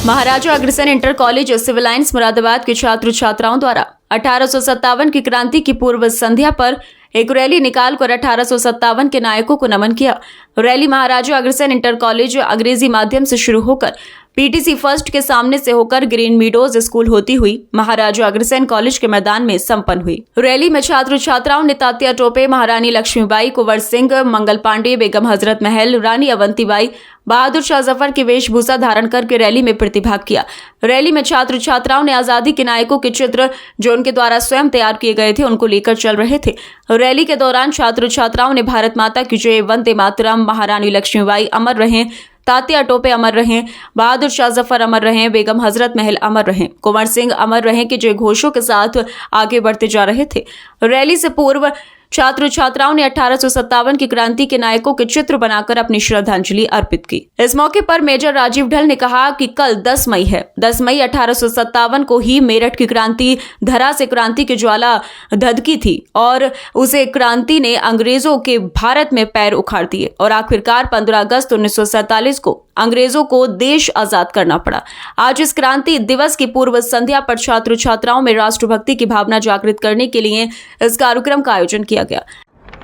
महाराजा Agrasen inter college civil lines Moradabad के छात्र छात्राओं द्वारा 1857 की क्रांति की पूर्व संध्या पर एक रैली निकालकर 1857 के नायकों को नमन किया। रैली महाराजा अग्रसेन इंटर कॉलेज अंग्रेजी माध्यम से शुरू होकर पीटीसी फर्स्ट के सामने से होकर ग्रीन मीडोज स्कूल होती हुई महाराजा अग्रसेन कॉलेज के मैदान में संपन्न हुई। रैली में छात्र छात्राओं ने तात्या टोपे, महारानी लक्ष्मीबाई, कुंवर सिंह, मंगल पांडे, बेगम हजरत महल, रानी अवंतीबाई, बहादुर शाह जफर की वेशभूषा धारण करके रैली में प्रतिभाग किया। रैली में छात्र छात्राओं ने आजादी के नायकों के चित्र जो उनके द्वारा स्वयं तैयार किए गए थे उनको लेकर चल रहे थे। रैली के दौरान छात्र छात्राओं ने भारत माता की जय, वंदे मातरम, महारानी लक्ष्मीबाई अमर रहें, तात्या टोपे अमर रहें, बहादुर शाह जफर अमर रहें, बेगम हजरत महल अमर रहें, कुंवर सिंह अमर रहें के जय घोषों के साथ आगे बढ़ते जा रहे थे। रैली से पूर्व छात्र छात्राओं ने 1857 की क्रांति के नायकों के चित्र बनाकर अपनी श्रद्धांजलि अर्पित की। इस मौके पर मेजर राजीव ढल ने कहा कि कल 10 मई है। 10 मई 1857 को ही मेरठ की क्रांति धरा से क्रांति की ज्वाला धधकी थी और उसे क्रांति ने अंग्रेजों के भारत में पैर उखाड़ दिए और आखिरकार 15 अगस्त 1947 को अंग्रेजों को देश आजाद करना पड़ा। आज इस क्रांति दिवस की पूर्व संध्या पर छात्र छात्राओं में राष्ट्रभक्ति की भावना जागृत करने के लिए इस कार्यक्रम का आयोजन किया गया।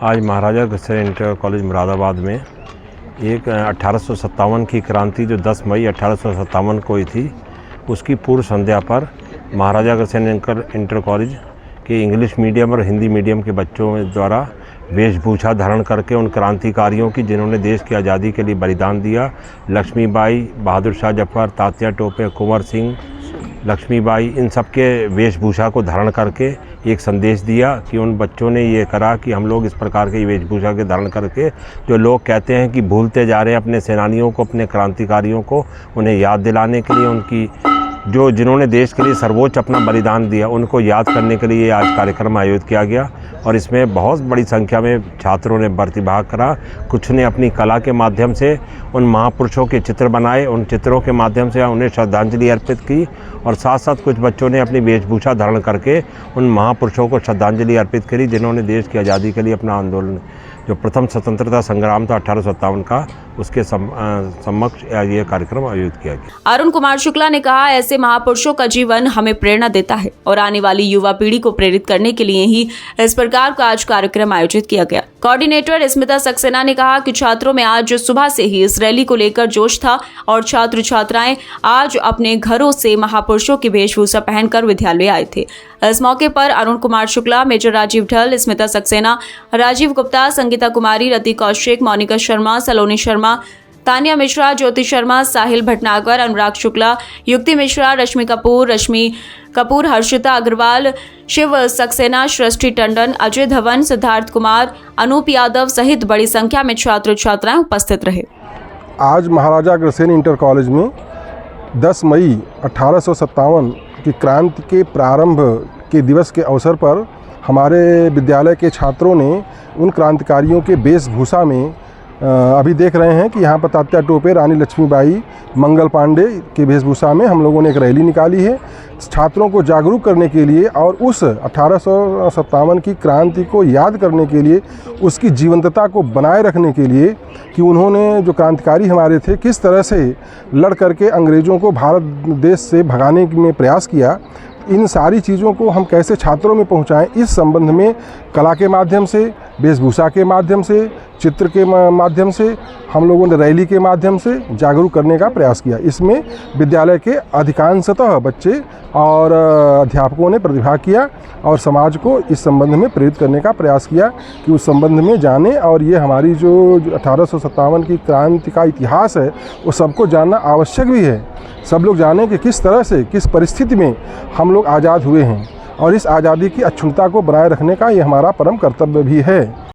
आज महाराजा अग्रसेन इंटर कॉलेज मुरादाबाद में एक 1857 की क्रांति जो 10 मई 1857 को हुई थी, उसकी पूर्व संध्या पर महाराजा अग्रसेन इंटर कॉलेज के इंग्लिश मीडियम और हिंदी मीडियम के बच्चों द्वारा वेशभूषा धारण करके उन क्रांतिकारियों की जिन्होंने देश की आज़ादी के लिए बलिदान दिया, लक्ष्मीबाई, बहादुर शाह जफर, तात्या टोपे, कुंवर सिंह, लक्ष्मीबाई, इन सब के वेशभूषा को धारण करके एक संदेश दिया कि उन बच्चों ने ये करा कि हम लोग इस प्रकार के वेशभूषा के धारण करके जो लोग कहते हैं कि भूलते जा रहे हैं अपने सेनानियों को, अपने क्रांतिकारियों को, उन्हें याद दिलाने के लिए, उनकी जो जिन्होंने देश के लिए सर्वोच्च अपना बलिदान दिया उनको याद करने के लिए आज कार्यक्रम आयोजित किया गया। और इसमें बहुत बड़ी संख्या में छात्रों ने प्रतिभाग करा। कुछ ने अपनी कला के माध्यम से उन महापुरुषों के चित्र बनाए, उन चित्रों के माध्यम से उन्हें श्रद्धांजलि अर्पित की और साथ साथ कुछ बच्चों ने अपनी वेशभूषा धारण करके उन महापुरुषों को श्रद्धांजलि अर्पित करी जिन्होंने देश की आज़ादी के लिए अपना आंदोलन, जो प्रथम स्वतंत्रता संग्राम था 1857 का, उसके समक्ष ये कार्यक्रम आयोजित किया गया। अरुण कुमार शुक्ला ने कहा, ऐसे महापुरुषों का जीवन हमें प्रेरणा देता है और आने वाली युवा पीढ़ी को प्रेरित करने के लिए ही इस प्रकार का आज कार्यक्रम आयोजित किया गया। कोऑर्डिनेटर स्मिता सक्सेना ने कहा कि छात्रों में आज सुबह से ही इस रैली को लेकर जोश था और छात्र छात्राएं आज अपने घरों से महापुरुषों की वेशभूषा पहनकर विद्यालय आए थे। इस मौके पर अरुण कुमार शुक्ला, मेजर राजीव ढल, स्मिता सक्सेना, राजीव गुप्ता, संगीता कुमारी, रति कौशिक, मोनिका शर्मा, सलोनी शर्मा, तानिया मिश्रा, ज्योति शर्मा, साहिल भटनागर, अनुराग शुक्ला, युक्ति मिश्रा, रश्मि कपूर, हर्षिता अग्रवाल, शिव सक्सेना, सृष्टि टंडन, अजय धवन, सिद्धार्थ कुमार, अनूप यादव सहित बड़ी संख्या में छात्र छात्राएं उपस्थित रहे। आज महाराजा अग्रसेन इंटर कॉलेज में 10 मई 1857 की क्रांति के प्रारंभ के दिवस के अवसर पर हमारे विद्यालय के छात्रों ने उन क्रांतिकारियों के वेशभूषा में अभी देख रहे हैं कि यहाँ पर तात्या टोपे, रानी लक्ष्मीबाई, मंगल पांडे की वेशभूषा में हम लोगों ने एक रैली निकाली है छात्रों को जागरूक करने के लिए और उस 1857 की क्रांति को याद करने के लिए, उसकी जीवंतता को बनाए रखने के लिए कि उन्होंने जो क्रांतिकारी हमारे थे किस तरह से लड़ करके अंग्रेज़ों को भारत देश से भगाने में प्रयास किया। इन सारी चीज़ों को हम कैसे छात्रों में पहुंचाएं, इस संबंध में कला के माध्यम से, वेशभूषा के माध्यम से, चित्र के माध्यम से हम लोगों ने रैली के माध्यम से जागरूक करने का प्रयास किया। इसमें विद्यालय के अधिकांशतः बच्चे और अध्यापकों ने प्रतिभाग किया और समाज को इस संबंध में प्रेरित करने का प्रयास किया कि उस संबंध में जाने और ये हमारी जो 1857 की क्रांति का इतिहास है वो सबको जानना आवश्यक भी है। सब लोग जानें कि किस तरह से, किस परिस्थिति में हम लोग आज़ाद हुए हैं और इस आज़ादी की अक्षुण्णता को बनाए रखने का ये हमारा परम कर्तव्य भी है।